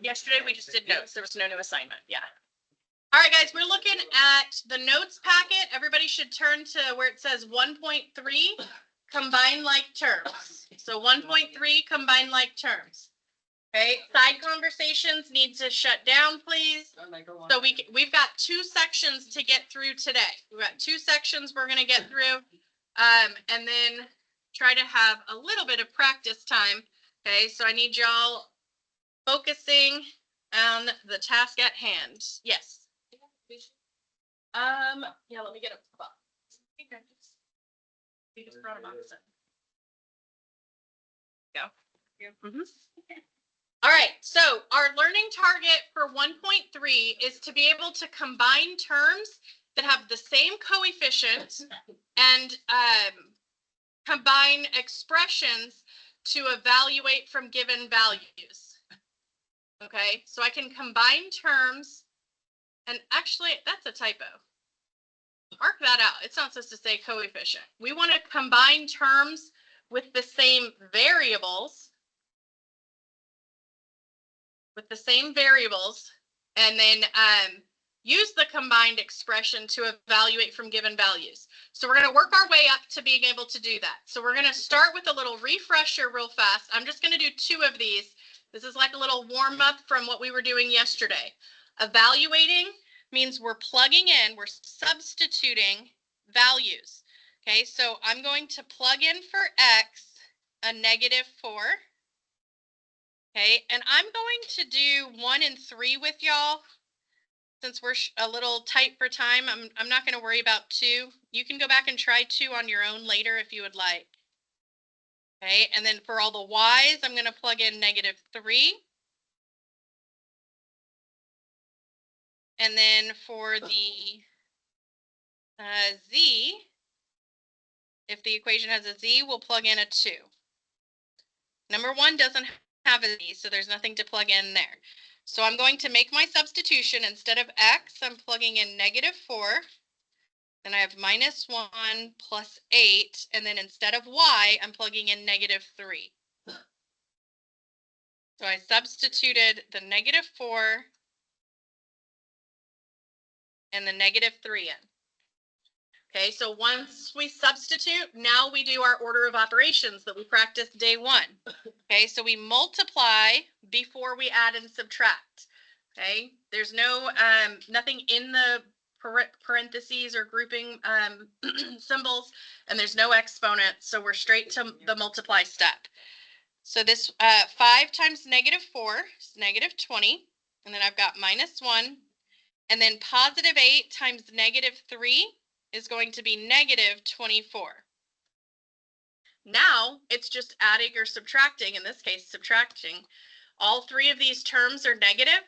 Yesterday we just did notes. There was no new assignment. Yeah. All right, guys, we're looking at the notes packet. Everybody should turn to where it says 1.3, combine like terms. So 1.3, combine like terms. Okay, side conversations need to shut down, please. So we've got 2 sections to get through today. We've got 2 sections we're going to get through, and then try to have a little bit of practice time. Okay, so I need y'all focusing on the task at hand. Yes. Yeah, let me get a box. We just brought a box in. Go. Mm-hmm. All right, so our learning target for 1.3 is to be able to combine terms that have the same coefficient and combine expressions to evaluate from given values. Okay, so I can combine terms, and actually that's a typo. Mark that out. It's not supposed to say coefficient. We want to combine terms with the same variables, and then use the combined expression to evaluate from given values. So we're going to work our way up to being able to do that. So we're going to start with a little refresher real fast. I'm just going to do 2 of these. This is like a little warm up from what we were doing yesterday. Evaluating means we're plugging in, we're substituting values. Okay, so I'm going to plug in for X a -4. Okay, and I'm going to do 1 and 3 with y'all. Since we're a little tight for time, I'm not going to worry about 2. You can go back and try 2 on your own later if you would like. Okay, and then for all the Y's, I'm going to plug in -3. And then for the Z, if the equation has a Z, we'll plug in a 2. Number 1 doesn't have a Z, so there's nothing to plug in there. So I'm going to make my substitution. Instead of X, I'm plugging in -4. Then I have -1 plus 8. And then instead of Y, I'm plugging in -3. So I substituted the -4 and the -3 in. Okay, so once we substitute, now we do our order of operations that we practiced day 1. Okay, so we multiply before we add and subtract. Okay, there's no nothing in the parentheses or grouping symbols, and there's no exponent, so we're straight to the multiply step. So this 5 times -4 is -20, and then I've got -1, and then +8 times -3 is going to be -24. Now it's just adding or subtracting, in this case subtracting. All 3 of these terms are negative,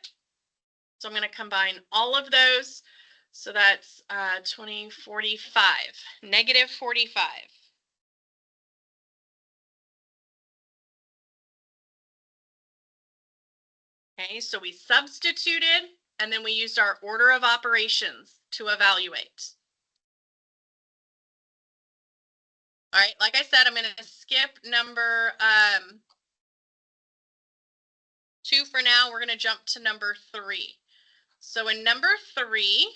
so I'm going to combine all of those. So that's 20, 45, -45. Okay, so we substituted, and then we used our order of operations to evaluate. All right, like I said, I'm going to skip number 2 for now. We're going to jump to number 3. So in number 3,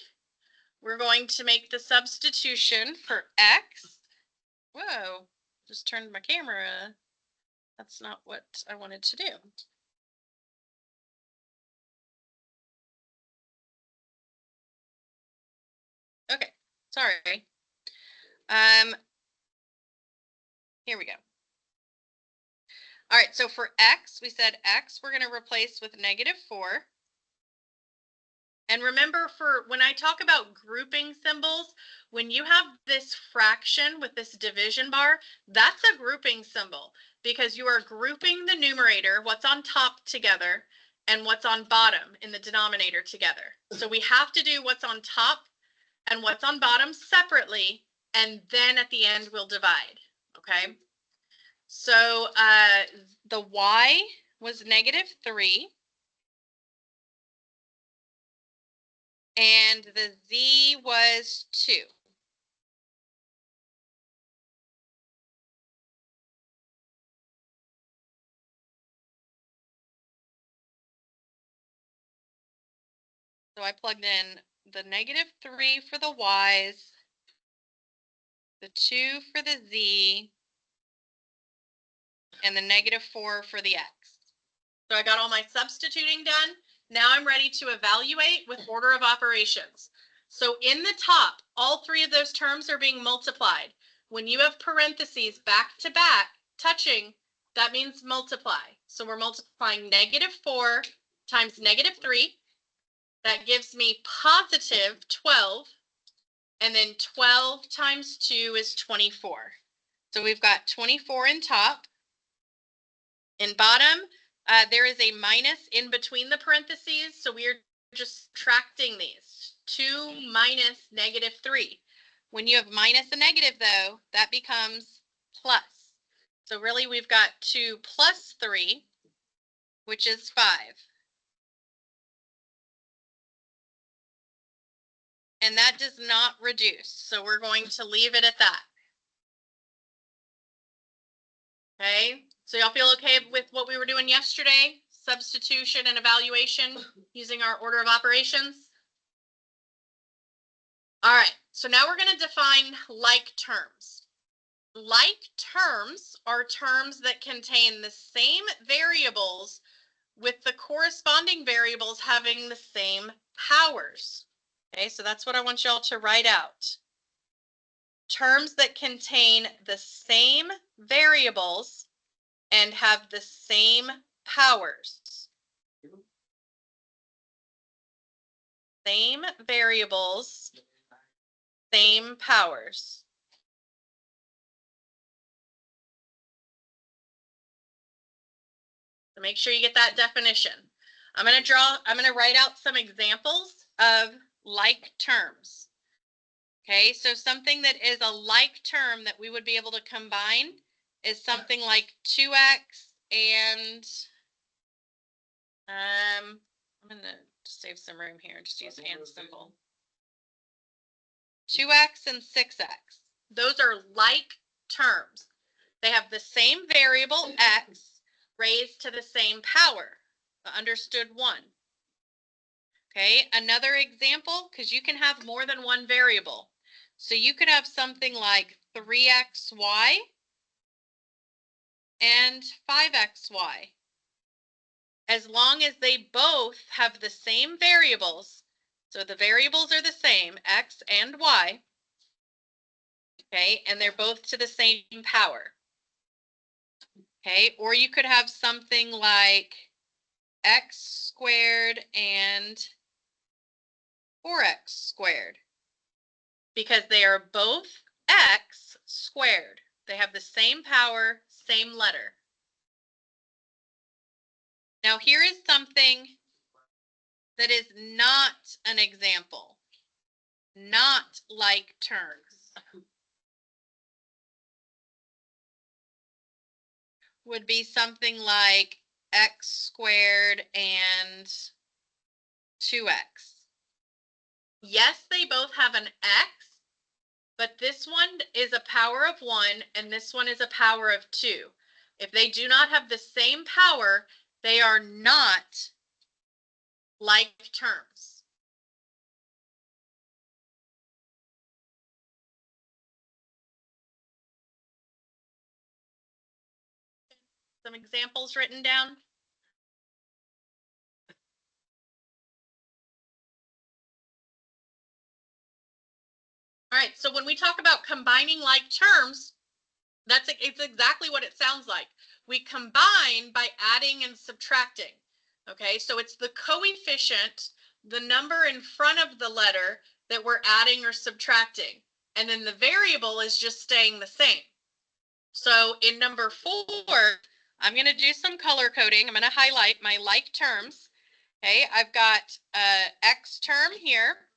we're going to make the substitution for X. Whoa, just turned my camera. That's not what I wanted to do. Okay, sorry. Here we go. All right, so for X, we said X we're going to replace with -4. And remember, for when I talk about grouping symbols, when you have this fraction with this division bar, that's a grouping symbol because you are grouping the numerator, what's on top together, and what's on bottom in the denominator together. So we have to do what's on top and what's on bottom separately, and then at the end we'll divide, okay? So the Y was -3. And the Z was 2. So I plugged in the -3 for the y's, the 2 for the z, and the -4 for the x. So I got all my substituting done. Now I'm ready to evaluate with order of operations. So in the top, all three of those terms are being multiplied. When you have parentheses back to back touching, that means multiply. So we're multiplying -4 times -3. That gives me positive 12. And then 12 times 2 is 24. So we've got 24 in top. In bottom, there is a minus in between the parentheses, so we are just subtracting these. 2 minus -3. When you have minus a negative, though, that becomes plus. So really, we've got 2 plus 3, which is 5. And that does not reduce, so we're going to leave it at that. Okay, so y'all feel okay with what we were doing yesterday? Substitution and evaluation using our order of operations? All right, so now we're going to define like terms. Like terms are terms that contain the same variables with the corresponding variables having the same powers. Okay, so that's what I want y'all to write out. Terms that contain the same variables and have the same powers. Same variables, same powers. So make sure you get that definition. I'm going to write out some examples of like terms. Okay, so something that is a like term that we would be able to combine is something like 2x and I'm going to save some room here and just use and symbol. 2x and 6x. Those are like terms. They have the same variable x raised to the same power, the understood 1. Okay, another example, because you can have more than one variable. So you could have something like 3xy and 5xy. As long as they both have the same variables, so the variables are the same, x and y, okay, and they're both to the same power. Okay, or you could have something like x squared and 4x squared, because they are both x squared. They have the same power, same letter. Now here is something that is not an example, not like terms. Would be something like x squared and 2x. Yes, they both have an x, but this one is a power of 1 and this one is a power of 2. If they do not have the same power, they are not like terms. Some examples written down. All right, so when we talk about combining like terms, it's exactly what it sounds like. We combine by adding and subtracting. Okay, so it's the coefficient, the number in front of the letter that we're adding or subtracting. And then the variable is just staying the same. So in number 4, I'm going to do some color coding. I'm going to highlight my like terms. Okay, I've got x term here.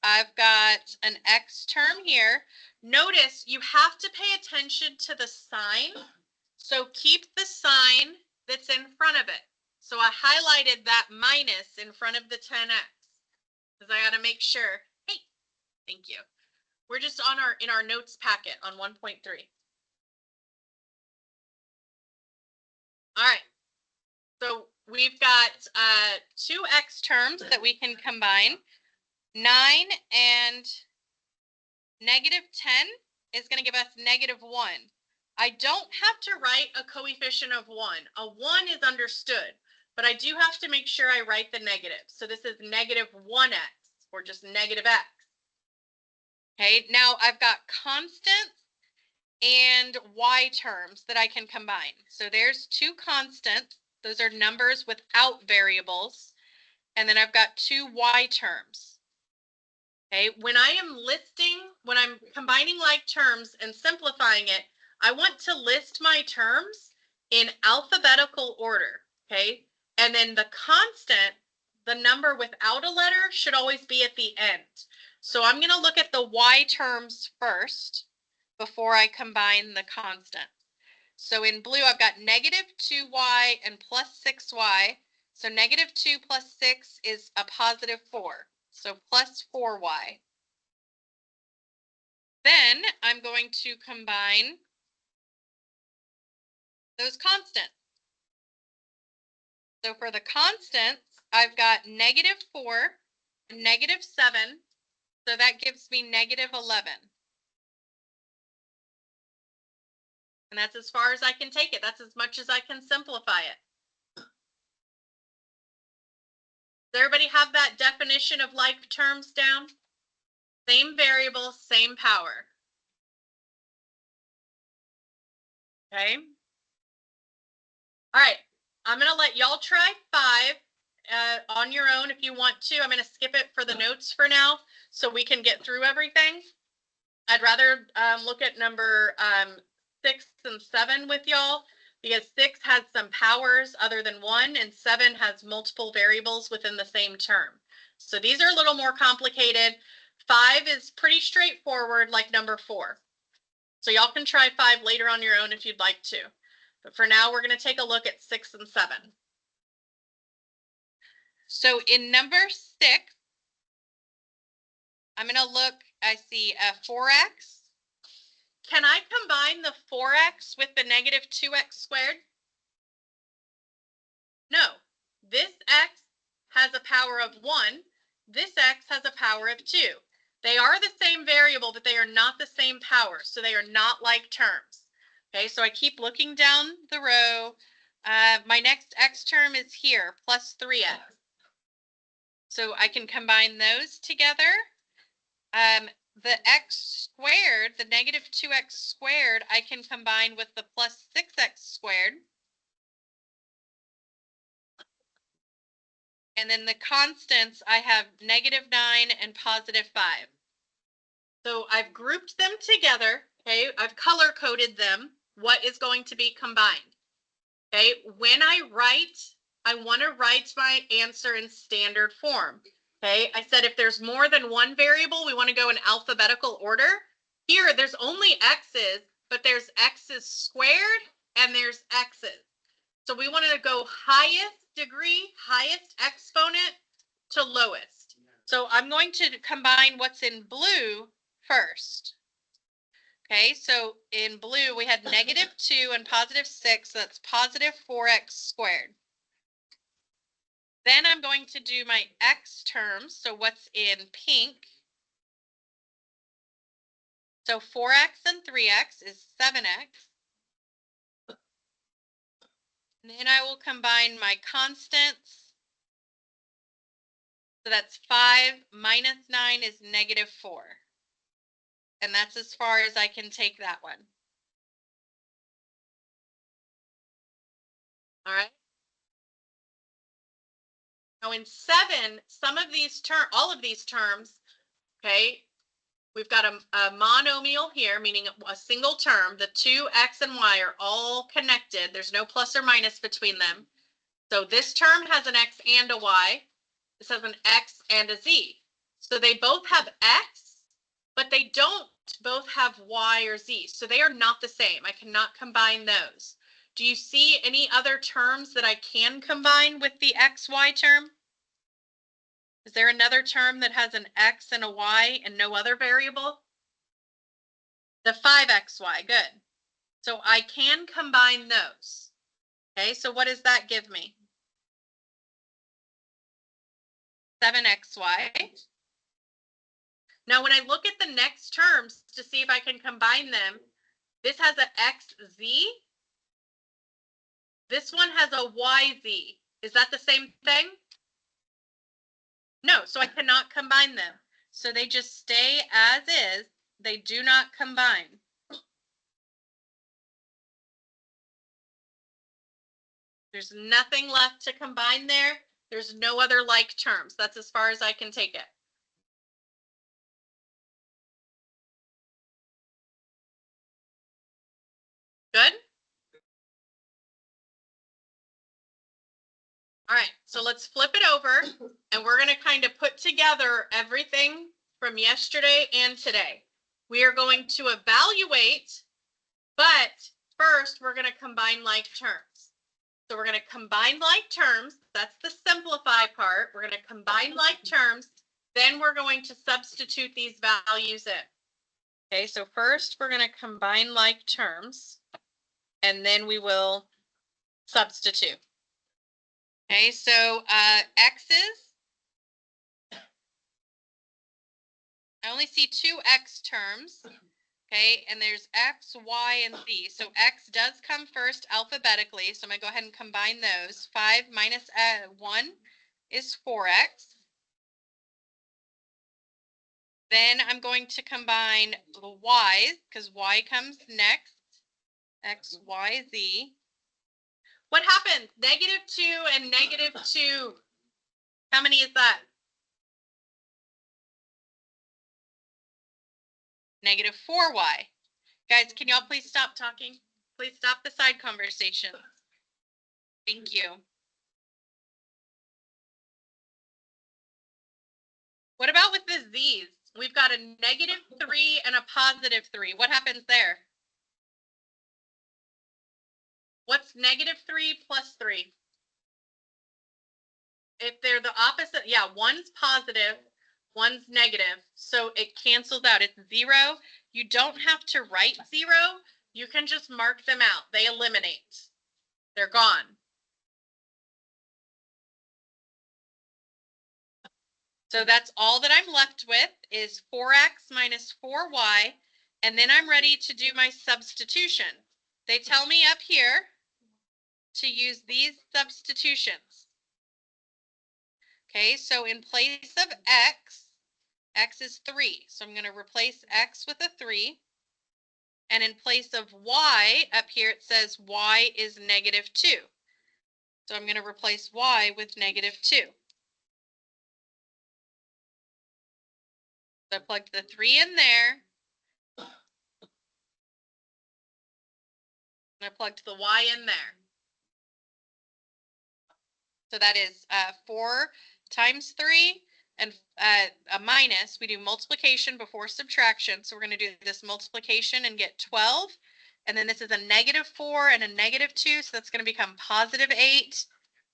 I've got an x term here. Notice you have to pay attention to the sign. So keep the sign that's in front of it. So I highlighted that minus in front of the 10x because I got to make sure. Hey, thank you. We're just in our notes packet on 1.3. All right. So we've got 2 x terms that we can combine. 9 and negative 10 is going to give us negative 1. I don't have to write a coefficient of 1. A 1 is understood, but I do have to make sure I write the negative. So this is negative 1x, or just negative x. Okay, now I've got constants and y terms that I can combine. So there's 2 constants. Those are numbers without variables. And then I've got 2 y terms. Okay, when I'm combining like terms and simplifying it, I want to list my terms in alphabetical order, okay? And then the constant, the number without a letter, should always be at the end. So I'm going to look at the y terms first before I combine the constant. So in blue, I've got negative 2y and plus 6y. So negative 2 plus 6 is a positive 4. So plus 4y. Then I'm going to combine those constants. So for the constants, I've got negative 4 and negative 7. So that gives me negative 11. And that's as far as I can take it. That's as much as I can simplify it. Does everybody have that definition of like terms down? Same variable, same power. Okay. All right. I'm going to let y'all try 5 on your own if you want to. I'm going to skip it for the notes for now so we can get through everything. I'd rather look at number 6 and 7 with y'all, because 6 has some powers other than 1, and 7 has multiple variables within the same term. So these are a little more complicated. 5 is pretty straightforward, like number 4. So y'all can try 5 later on your own if you'd like to. But for now, we're going to take a look at 6 and 7. So in number 6, I'm going to look, I see a 4x. Can I combine the 4x with the negative 2x squared? No. This x has a power of 1. This x has a power of 2. They are the same variable, but they are not the same power, so they are not like terms. Okay, so I keep looking down the row. My next x term is here, plus 3x. So I can combine those together. The x squared, the negative 2x squared, I can combine with the plus 6x squared. And then the constants, I have negative 9 and positive 5. So I've grouped them together, okay? I've color-coded them, what is going to be combined, okay? When I write, I want to write my answer in standard form. Okay, I said if there's more than one variable, we want to go in alphabetical order. Here, there's only x's, but there's x's squared and there's x's. So we want to go highest degree, highest exponent to lowest. So I'm going to combine what's in blue first. Okay, so in blue, we had negative 2 and positive 6. So that's positive 4x squared. Then I'm going to do my x terms, so what's in pink. So 4x and 3x is 7x. And then I will combine my constants. So that's 5 minus 9 is negative 4. And that's as far as I can take that one. All right. Now in 7, all of these terms, okay, we've got a monomial here, meaning a single term. The two x and y are all connected. There's no plus or minus between them. So this term has an x and a y. This has an x and a z. So they both have x, but they don't both have y or z. So they are not the same. I cannot combine those. Do you see any other terms that I can combine with the xy term? Is there another term that has an x and a y and no other variable? The 5xy, good. So I can combine those. Okay, so what does that give me? 7xy. Now, when I look at the next terms to see if I can combine them, this has a xz. This one has a yz. Is that the same thing? No, so I cannot combine them. So they just stay as is. They do not combine. There's nothing left to combine there. There's no other like terms. That's as far as I can take it. Good? All right, so let's flip it over and we're going to kind of put together everything from yesterday and today. We are going to evaluate, but first we're going to combine like terms. So we're going to combine like terms. That's the simplify part. We're going to combine like terms. Then we're going to substitute these values in. Okay, so first we're going to combine like terms, and then we will substitute. Okay, so x's, I only see two x terms, okay, and there's x, y, and z. So x does come first alphabetically, so I'm going to go ahead and combine those. 5 minus 1 is 4x. Then I'm going to combine the y's, because y comes next, x, y, z. What happened? -2 and -2. How many is that? -4y. Guys, can y'all please stop talking? Please stop the side conversation. Thank you. What about with the z's? We've got a -3 and a +3. What happens there? What's -3 plus 3? If they're the opposite, yeah, one's positive, one's negative. So it cancels out. It's 0. You don't have to write 0. You can just mark them out. They eliminate. They're gone. So that's all that I'm left with is 4x minus 4y. And then I'm ready to do my substitution. They tell me up here to use these substitutions. Okay, so in place of x is 3. So I'm going to replace x with a 3. And in place of y, up here it says y is -2. So I'm going to replace y with -2. So I plugged the 3 in there. And I plugged the y in there. So that is 4 times 3 and a minus. We do multiplication before subtraction. So we're going to do this multiplication and get 12. And then this is a -4 and a -2. So that's going to become +8.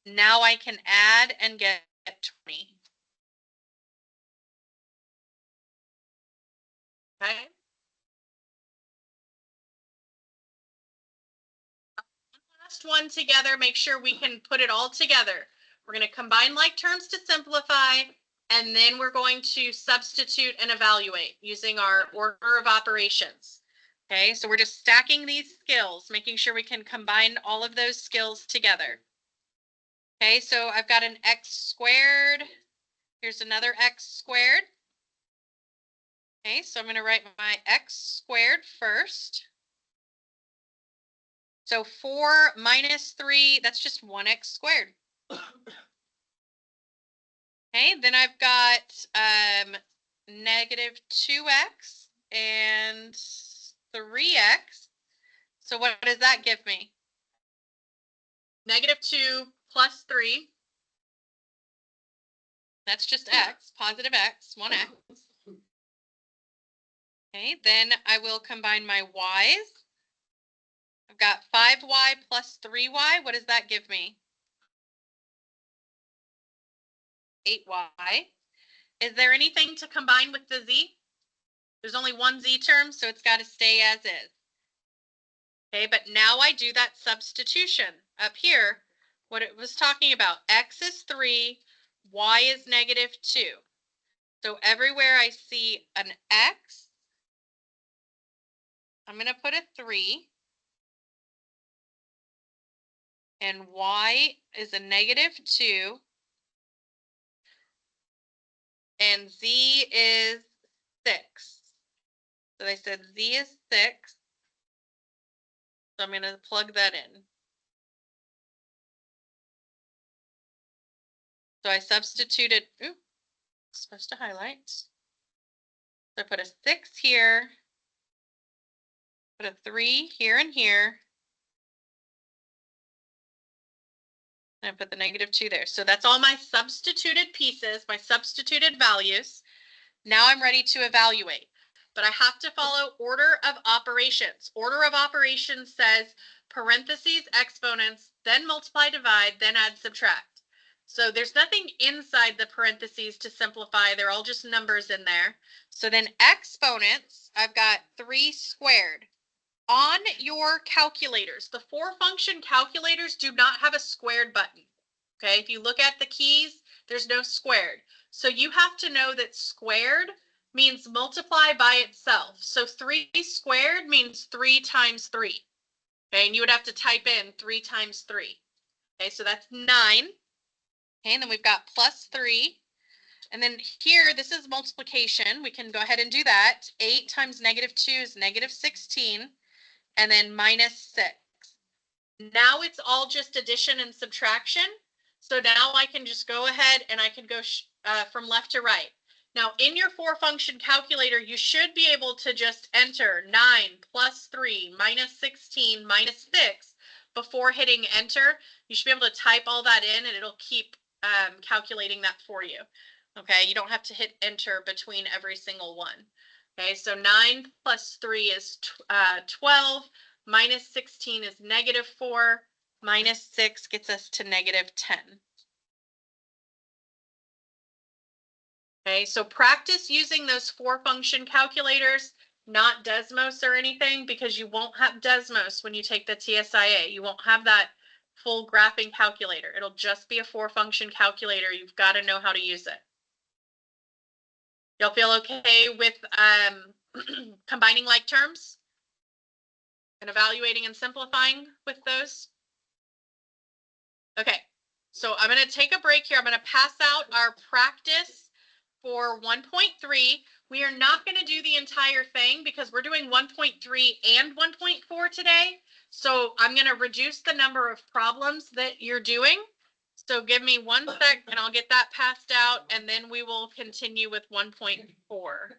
Now I can add and get 20. Okay. Last one together, make sure we can put it all together. We're going to combine like terms to simplify, and then we're going to substitute and evaluate using our order of operations. Okay, so we're just stacking these skills, making sure we can combine all of those skills together. Okay, so I've got an x squared. Here's another x squared. Okay, so I'm going to write my x squared first. So 4 minus 3, that's just 1x squared. Okay, then I've got -2x and 3x. So what does that give me? -2 plus 3. That's just x, positive x, 1x. Okay, then I will combine my y's. I've got 5y plus 3y. What does that give me? 8y. Is there anything to combine with the z? There's only one z term, so it's got to stay as is. Okay, but now I do that substitution up here. What it was talking about, x is 3, y is -2. So everywhere I see an x, I'm going to put a 3. And y is a -2. And z is 6. So they said z is 6. So I'm going to plug that in. So I substituted, supposed to highlight. So I put a 6 here, put a 3 here and here, and I put the -2 there. So that's all my substituted pieces, my substituted values. Now I'm ready to evaluate, but I have to follow order of operations. Order of operations says parentheses, exponents, then multiply, divide, then add, subtract. So there's nothing inside the parentheses to simplify. They're all just numbers in there. So then exponents, I've got 3 squared. On your calculators, the 4-function calculators do not have a squared button. Okay, if you look at the keys, there's no squared. So you have to know that squared means multiply by itself. So 3 squared means 3 times 3. Okay, and you would have to type in 3 times 3. Okay, so that's 9. Okay, and then we've got plus 3. And then here, this is multiplication. We can go ahead and do that. 8 times -2 is -16. And then -6. Now it's all just addition and subtraction. So now I can just go ahead and I can go from left to right. Now in your 4-function calculator, you should be able to just enter 9 plus 3 minus 16 minus 6 before hitting enter. You should be able to type all that in and it'll keep calculating that for you. Okay, you don't have to hit enter between every single one. Okay, so 9 plus 3 is 12, minus 16 is -4, minus 6 gets us to -10. Okay, so practice using those 4-function calculators, not Desmos or anything, because you won't have Desmos when you take the TSIA. You won't have that full graphing calculator. It'll just be a 4-function calculator. You've got to know how to use it. Y'all feel okay with combining like terms and evaluating and simplifying with those? Okay, so I'm going to take a break here. I'm going to pass out our practice for 1.3. We are not going to do the entire thing because we're doing 1.3 and 1.4 today. So I'm going to reduce the number of problems that you're doing. So give me 1 sec and I'll get that passed out and then we will continue with 1.4.